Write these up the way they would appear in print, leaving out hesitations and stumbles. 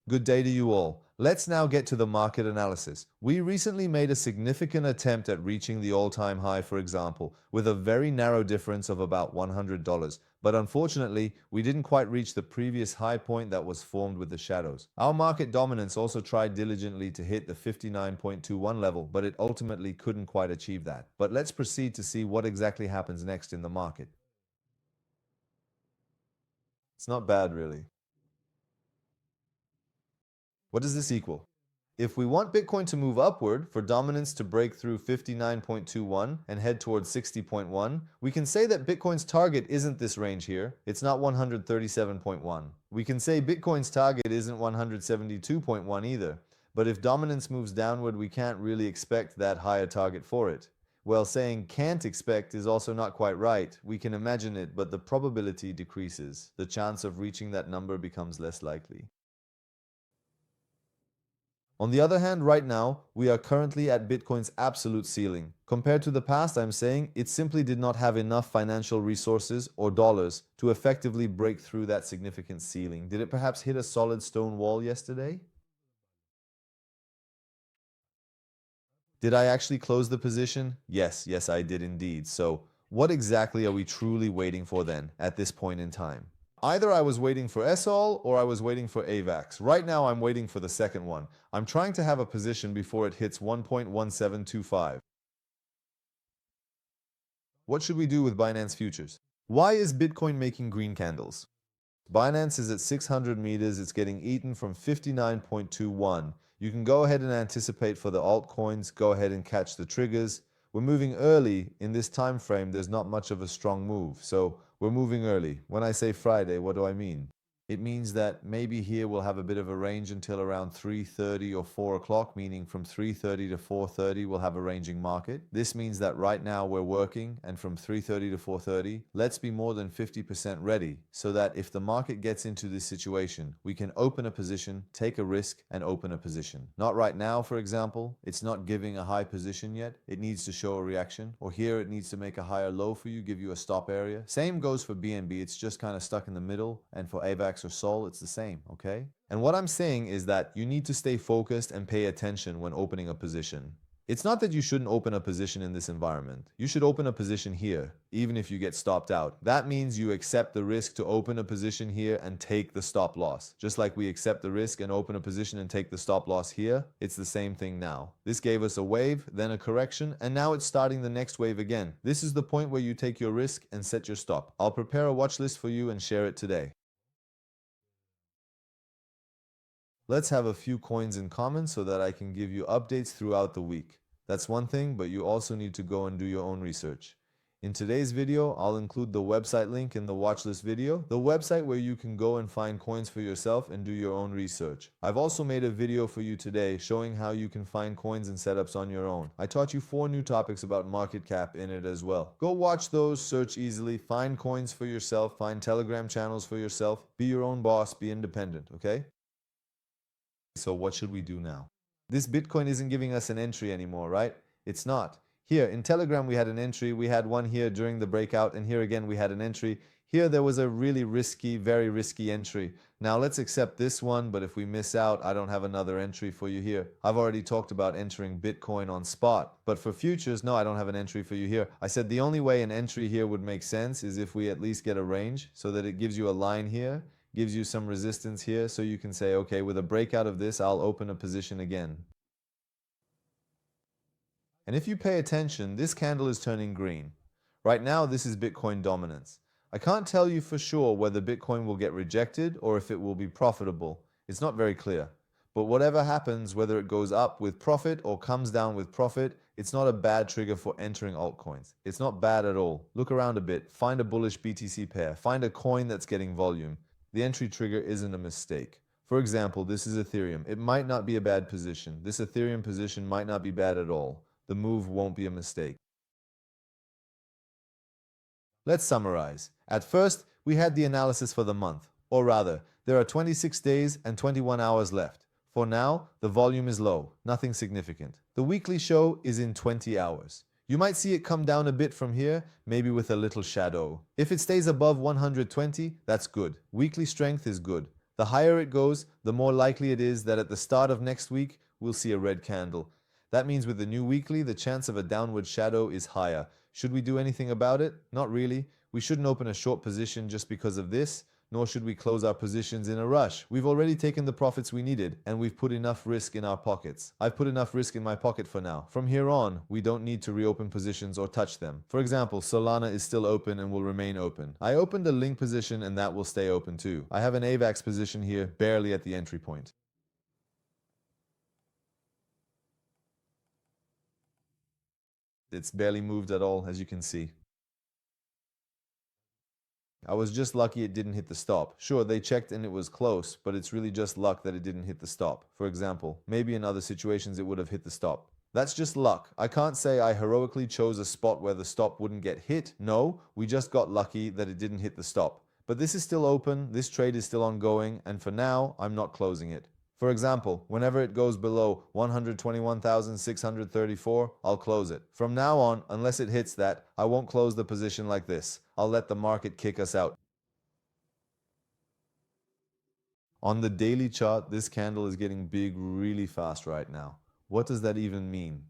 Good day to you all. Let's now get to the market analysis. We recently made a significant attempt at reaching the all-time high, for example, with a very narrow difference of about $100. But unfortunately, we didn't quite reach the previous high point that was formed with the shadows. Our market dominance also tried diligently to hit the 59.21 level, but it ultimately couldn't quite achieve that. But let's proceed to see what exactly happens next in the market. It's not bad, really. What does this equal? If we want Bitcoin to move upward for dominance to break through 59.21 and head towards 60.1, we can say that Bitcoin's target isn't this range here. It's not 137.1. We can say Bitcoin's target isn't 172.1 either. But if dominance moves downward, we can't really expect that higher target for it. Well, saying can't expect is also not quite right. We can imagine it, but the probability decreases. The chance of reaching that number becomes less likely. On the other hand, right now, we are currently at Bitcoin's absolute ceiling. Compared to the past, I'm saying it simply did not have enough financial resources or dollars to effectively break through that significant ceiling. Did it perhaps hit a solid stone wall yesterday? Did I actually close the position? Yes, I did indeed. So, what exactly are we truly waiting for then, at this point in time? Either I was waiting for SOL or I was waiting for AVAX. Right now I'm waiting for the second one. I'm trying to have a position before it hits 1.1725. What should we do with Binance Futures? Why is Bitcoin making green candles? Binance is at 600 meters. It's getting eaten from 59.21. You can go ahead and anticipate for the altcoins. Go ahead and catch the triggers. We're moving early in this time frame. There's not much of a strong move. So we're moving early. When I say Friday, what do I mean? It means that maybe here we'll have a bit of a range until around 3:30 or 4 o'clock, meaning from 3:30 to 4:30 we'll have a ranging market. This means that right now we're working, and from 3:30 to 4:30, let's be more than 50% ready so that if the market gets into this situation, we can open a position, take a risk, and open a position. Not right now, for example. It's not giving a high position yet. It needs to show a reaction, or here it needs to make a higher low for you, give you a stop area. Same goes for BNB. It's just kind of stuck in the middle, and for AVAX or SOL, it's the same, okay? And what I'm saying is that you need to stay focused and pay attention when opening a position. It's not that you shouldn't open a position in this environment. You should open a position here, even if you get stopped out. That means you accept the risk to open a position here and take the stop loss. Just like we accept the risk and open a position and take the stop loss here, it's the same thing now. This gave us a wave, then a correction, and now it's starting the next wave again. This is the point where you take your risk and set your stop. I'll prepare a watch list for you and share it today. Let's have a few coins in common so that I can give you updates throughout the week. That's one thing, but you also need to go and do your own research. In today's video, I'll include the website link in the watchlist video, the website where you can go and find coins for yourself and do your own research. I've also made a video for you today showing how you can find coins and setups on your own. I taught you 4 new topics about market cap in it as well. Go watch those, search easily, find coins for yourself, find Telegram channels for yourself, be your own boss, be independent, okay? So what should we do now? This Bitcoin isn't giving us an entry anymore, right? It's not. Here in Telegram we had an entry, we had one here during the breakout, and here again we had an entry. Here there was a really risky, very risky entry. Now let's accept this one, but if we miss out, I don't have another entry for you here. I've already talked about entering Bitcoin on spot, but for futures, no, I don't have an entry for you here. I said the only way an entry here would make sense is if we at least get a range so that it gives you a line here, gives you some resistance here, so you can say, okay, with a breakout of this, I'll open a position again. And if you pay attention, this candle is turning green. Right now, this is Bitcoin dominance. I can't tell you for sure whether Bitcoin will get rejected or if it will be profitable. It's not very clear. But whatever happens, whether it goes up with profit or comes down with profit, it's not a bad trigger for entering altcoins. It's not bad at all. Look around a bit, find a bullish BTC pair, find a coin that's getting volume. The entry trigger isn't a mistake. For example, this is Ethereum. It might not be a bad position. This Ethereum position might not be bad at all. The move won't be a mistake. Let's summarize. At first, we had the analysis for the month. Or rather, there are 26 days and 21 hours left. For now, the volume is low, nothing significant. The weekly show is in 20 hours. You might see it come down a bit from here, maybe with a little shadow. If it stays above 120, that's good. Weekly strength is good. The higher it goes, the more likely it is that at the start of next week, we'll see a red candle. That means with the new weekly, the chance of a downward shadow is higher. Should we do anything about it? Not really. We shouldn't open a short position just because of this, nor should we close our positions in a rush. We've already taken the profits we needed, and we've put enough risk in our pockets. I've put enough risk in my pocket for now. From here on, we don't need to reopen positions or touch them. For example, Solana is still open and will remain open. I opened a link position and that will stay open too. I have an AVAX position here, barely at the entry point. It's barely moved at all, as you can see. I was just lucky it didn't hit the stop. Sure, they checked and it was close, but it's really just luck that it didn't hit the stop. For example, maybe in other situations it would have hit the stop. That's just luck. I can't say I heroically chose a spot where the stop wouldn't get hit. No, we just got lucky that it didn't hit the stop. But this is still open, this trade is still ongoing, and for now, I'm not closing it. For example, whenever it goes below 121,634, I'll close it. From now on, unless it hits that, I won't close the position like this. I'll let the market kick us out. On the daily chart, this candle is getting big really fast right now. What does that even mean?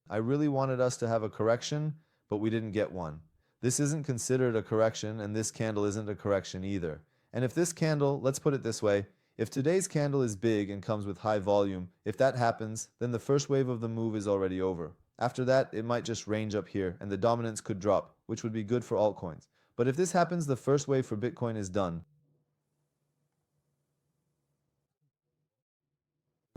I really wanted us to have a correction, but we didn't get one. This isn't considered a correction, and this candle isn't a correction either. And if this candle, let's put it this way, if today's candle is big and comes with high volume, if that happens, then the first wave of the move is already over. After that, it might just range up here, and the dominance could drop, which would be good for altcoins. But if this happens, the first wave for Bitcoin is done.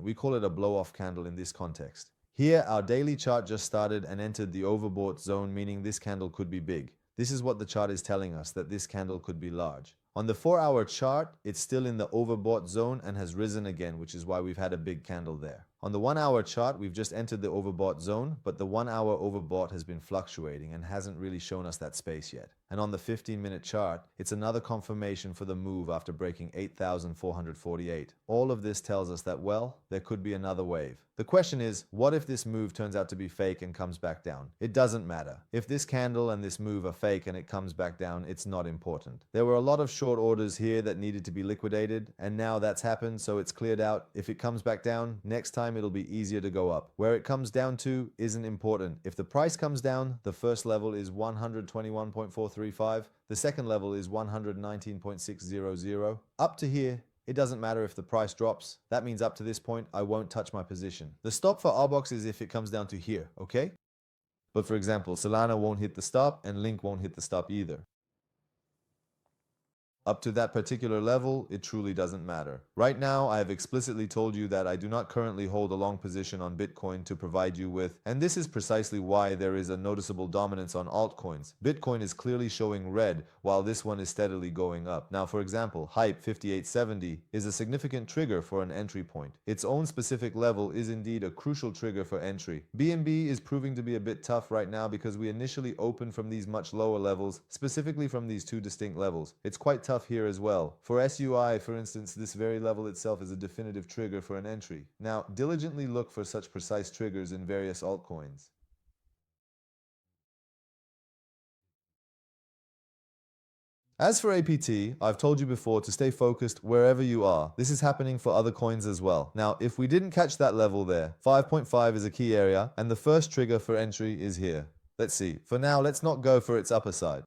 We call it a blow-off candle in this context. Here, our daily chart just started and entered the overbought zone, meaning this candle could be big. This is what the chart is telling us, that this candle could be large. On the 4-hour chart, it's still in the overbought zone and has risen again, which is why we've had a big candle there. On the 1-hour chart, we've just entered the overbought zone, but the 1-hour overbought has been fluctuating and hasn't really shown us that space yet. And on the 15-minute chart, it's another confirmation for the move after breaking 8,448. All of this tells us that, well, there could be another wave. The question is, what if this move turns out to be fake and comes back down? It doesn't matter. If this candle and this move are fake and it comes back down, it's not important. There were a lot of short orders here that needed to be liquidated, and now that's happened, so it's cleared out. If it comes back down, next time it'll be easier to go up. Where it comes down to isn't important. If the price comes down, the first level is 121.435. The second level is 119.600. Up to here, it doesn't matter if the price drops. That means up to this point, I won't touch my position. The stop for RBOX is if it comes down to here, okay? But for example, Solana won't hit the stop and Link won't hit the stop either. Up to that particular level, it truly doesn't matter. Right now, I have explicitly told you that I do not currently hold a long position on Bitcoin to provide you with, and this is precisely why there is a noticeable dominance on altcoins. Bitcoin is clearly showing red, while this one is steadily going up. Now, for example, Hype 5870 is a significant trigger for an entry point. Its own specific level is indeed a crucial trigger for entry. BNB is proving to be a bit tough right now because we initially opened from these much lower levels, specifically from these two distinct levels. It's quite tough here as well. For SUI, for instance, this very level itself is a definitive trigger for an entry. Now, diligently look for such precise triggers in various altcoins. As for APT, I've told you before to stay focused wherever you are. This is happening for other coins as well. Now, if we didn't catch that level there, 5.5 is a key area, and the first trigger for entry is here. Let's see. For now, let's not go for its upper side.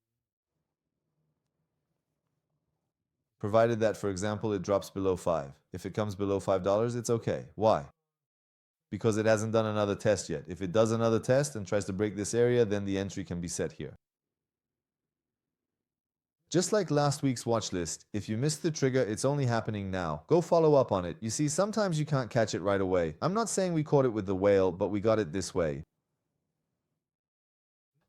Provided that, for example, it drops below 5. If it comes below $5, it's okay. Why? Because it hasn't done another test yet. If it does another test and tries to break this area, then the entry can be set here. Just like last week's watch list, if you missed the trigger, it's only happening now. Go follow up on it. You see, sometimes you can't catch it right away. I'm not saying we caught it with the whale, but we got it this way.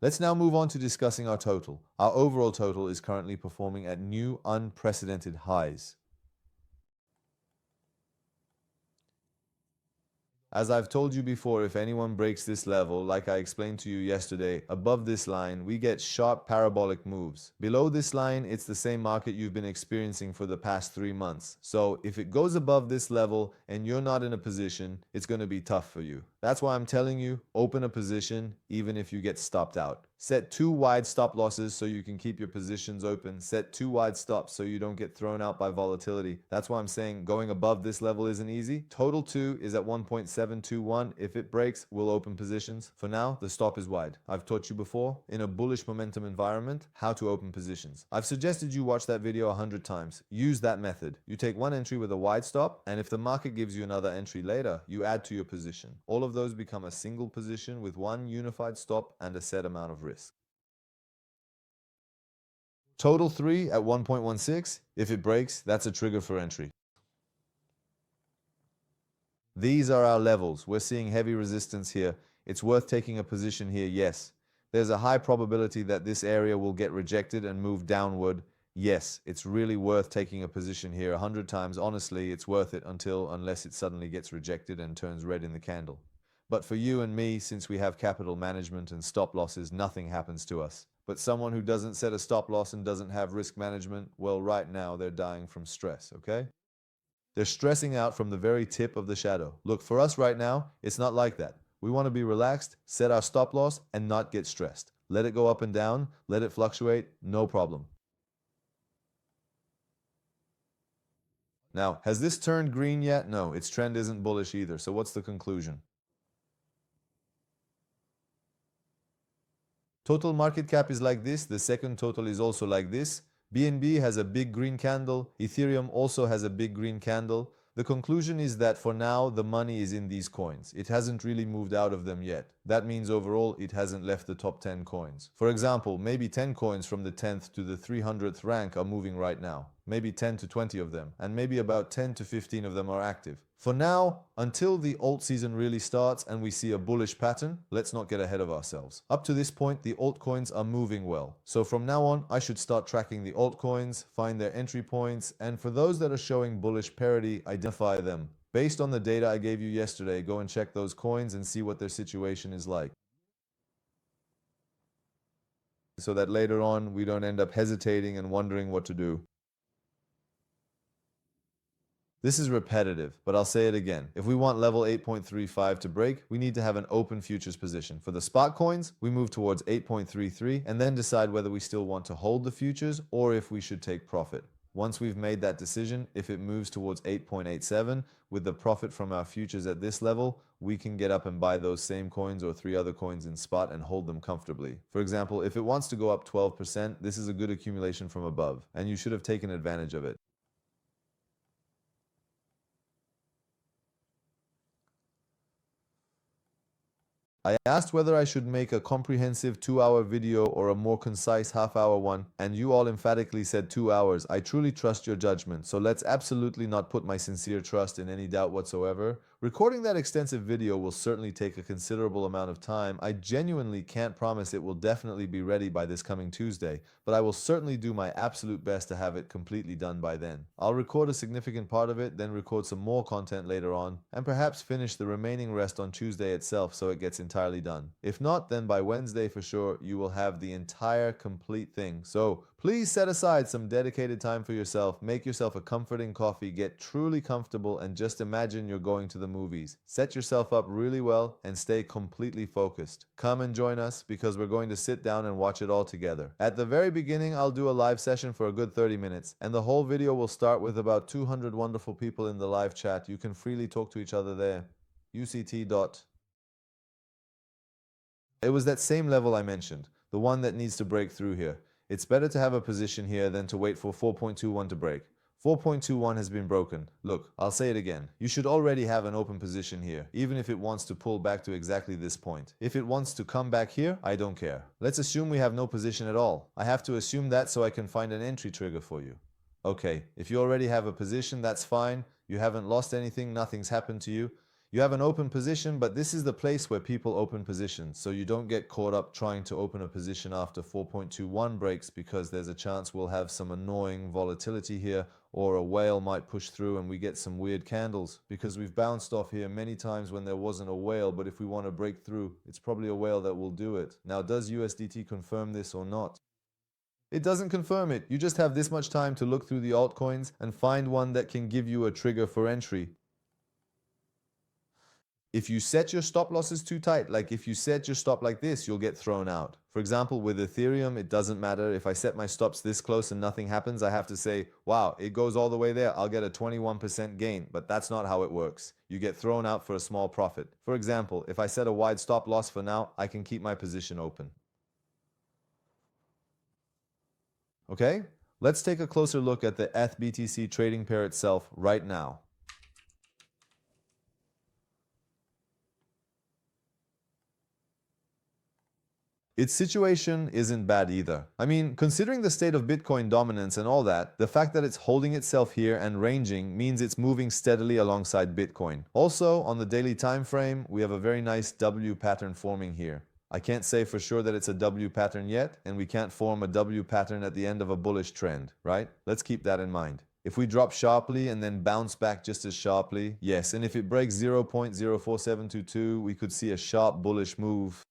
Let's now move on to discussing our total. Our overall total is currently performing at new unprecedented highs. As I've told you before, if anyone breaks this level, like I explained to you yesterday, above this line, we get sharp parabolic moves. Below this line, it's the same market you've been experiencing for the past 3 months. So if it goes above this level and you're not in a position, it's going to be tough for you. That's why I'm telling you, open a position even if you get stopped out. Set 2 wide stop losses so you can keep your positions open. Set 2 wide stops so you don't get thrown out by volatility. That's why I'm saying going above this level isn't easy. Total 2 is at 1.721. If it breaks, we'll open positions. For now, the stop is wide. I've taught you before, in a bullish momentum environment, how to open positions. I've suggested you watch that video 100 times. Use that method. You take one entry with a wide stop, and if the market gives you another entry later, you add to your position. All of those become a single position with one unified stop and a set amount of risk. Total 3 at 1.16. If it breaks, that's a trigger for entry. These are our levels. We're seeing heavy resistance here. It's worth taking a position here, yes. There's a high probability that this area will get rejected and move downward. Yes, it's really worth taking a position here 100 times. Honestly, it's worth it unless it suddenly gets rejected and turns red in the candle. But for you and me, since we have capital management and stop losses, nothing happens to us. But someone who doesn't set a stop loss and doesn't have risk management, well, right now they're dying from stress, okay? They're stressing out from the very tip of the shadow. Look, for us right now, it's not like that. We want to be relaxed, set our stop loss, and not get stressed. Let it go up and down, let it fluctuate, no problem. Now, has this turned green yet? No, its trend isn't bullish either. So what's the conclusion? Total market cap is like this. The second total is also like this. BNB has a big green candle. Ethereum also has a big green candle. The conclusion is that for now, the money is in these coins. It hasn't really moved out of them yet. That means overall, it hasn't left the top 10 coins. For example, maybe 10 coins from the 10th to the 300th rank are moving right now. Maybe 10 to 20 of them, and maybe about 10 to 15 of them are active. For now, until the alt season really starts and we see a bullish pattern, let's not get ahead of ourselves. Up to this point, the altcoins are moving well. So from now on, I should start tracking the altcoins, find their entry points, and for those that are showing bullish parity, identify them. Based on the data I gave you yesterday, go and check those coins and see what their situation is like, so that later on we don't end up hesitating and wondering what to do. This is repetitive, but I'll say it again. If we want level 8.35 to break, we need to have an open futures position. For the spot coins, we move towards 8.33 and then decide whether we still want to hold the futures or if we should take profit. Once we've made that decision, if it moves towards 8.87 with the profit from our futures at this level, we can get up and buy those same coins or 3 other coins in spot and hold them comfortably. For example, if it wants to go up 12%, this is a good accumulation from above, and you should have taken advantage of it. I asked whether I should make a comprehensive 2-hour video or a more concise half-hour one, and you all emphatically said 2 hours. I truly trust your judgment, so let's absolutely not put my sincere trust in any doubt whatsoever. Recording that extensive video will certainly take a considerable amount of time. I genuinely can't promise it will definitely be ready by this coming Tuesday, but I will certainly do my absolute best to have it completely done by then. I'll record a significant part of it, then record some more content later on, and perhaps finish the remaining rest on Tuesday itself so it gets entirely done. If not, then by Wednesday for sure, you will have the entire complete thing. So please set aside some dedicated time for yourself, make yourself a comforting coffee, get truly comfortable, and just imagine you're going to the movies. Set yourself up really well and stay completely focused. Come and join us because we're going to sit down and watch it all together. At the very beginning, I'll do a live session for a good 30 minutes, and the whole video will start with about 200 wonderful people in the live chat. You can freely talk to each other there. UCT. It was that same level I mentioned, the one that needs to break through here. It's better to have a position here than to wait for 4.21 to break. 4.21 has been broken. Look, I'll say it again. You should already have an open position here, even if it wants to pull back to exactly this point. If it wants to come back here, I don't care. Let's assume we have no position at all. I have to assume that so I can find an entry trigger for you. Okay, if you already have a position, that's fine. You haven't lost anything, nothing's happened to you. You have an open position, but this is the place where people open positions, so you don't get caught up trying to open a position after 4.21 breaks because there's a chance we'll have some annoying volatility here, or a whale might push through and we get some weird candles because we've bounced off here many times when there wasn't a whale, but if we want to break through, it's probably a whale that will do it. Now, does USDT confirm this or not? It doesn't confirm it. You just have this much time to look through the altcoins and find one that can give you a trigger for entry. If you set your stop losses too tight, like if you set your stop like this, you'll get thrown out. For example, with Ethereum, it doesn't matter. If I set my stops this close and nothing happens, I have to say, wow, it goes all the way there. I'll get a 21% gain. But that's not how it works. You get thrown out for a small profit. For example, if I set a wide stop loss for now, I can keep my position open. Okay? Let's take a closer look at the ETH-BTC trading pair itself right now. Its situation isn't bad either. I mean, considering the state of Bitcoin dominance and all that, the fact that it's holding itself here and ranging means it's moving steadily alongside Bitcoin. Also, on the daily time frame, we have a very nice W pattern forming here. I can't say for sure that it's a W pattern yet, and we can't form a W pattern at the end of a bullish trend, right? Let's keep that in mind. If we drop sharply and then bounce back just as sharply, yes, and if it breaks 0.04722, we could see a sharp bullish move.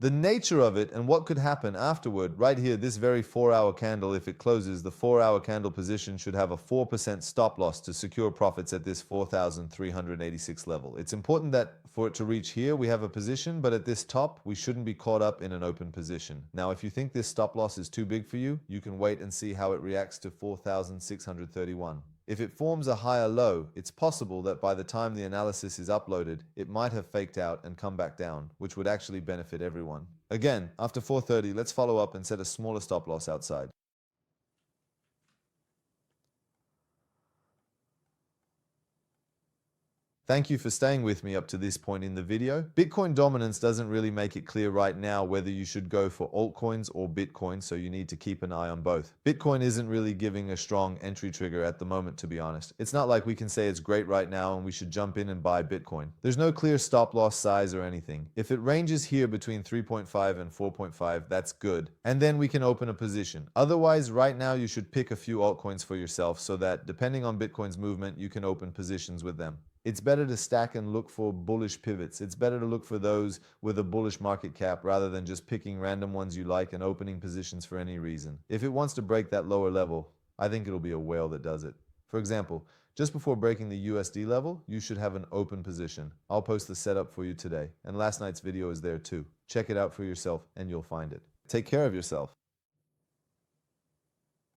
The nature of it and what could happen afterward, right here, this very 4-hour candle, if it closes, the 4-hour candle position should have a 4% stop loss to secure profits at this 4,386 level. It's important that for it to reach here, we have a position, but at this top, we shouldn't be caught up in an open position. Now, if you think this stop loss is too big for you, you can wait and see how it reacts to 4,631. If it forms a higher low, it's possible that by the time the analysis is uploaded, it might have faked out and come back down, which would actually benefit everyone. Again, after 4:30, let's follow up and set a smaller stop loss outside. Thank you for staying with me up to this point in the video. Bitcoin dominance doesn't really make it clear right now whether you should go for altcoins or Bitcoin, so you need to keep an eye on both. Bitcoin isn't really giving a strong entry trigger at the moment, to be honest. It's not like we can say it's great right now and we should jump in and buy Bitcoin. There's no clear stop loss size or anything. If it ranges here between 3.5 and 4.5, that's good. And then we can open a position. Otherwise, right now you should pick a few altcoins for yourself so that depending on Bitcoin's movement, you can open positions with them. It's better to stack and look for bullish pivots. It's better to look for those with a bullish market cap rather than just picking random ones you like and opening positions for any reason. If it wants to break that lower level, I think it'll be a whale that does it. For example, just before breaking the USD level, you should have an open position. I'll post the setup for you today, and last night's video is there too. Check it out for yourself and you'll find it. Take care of yourself.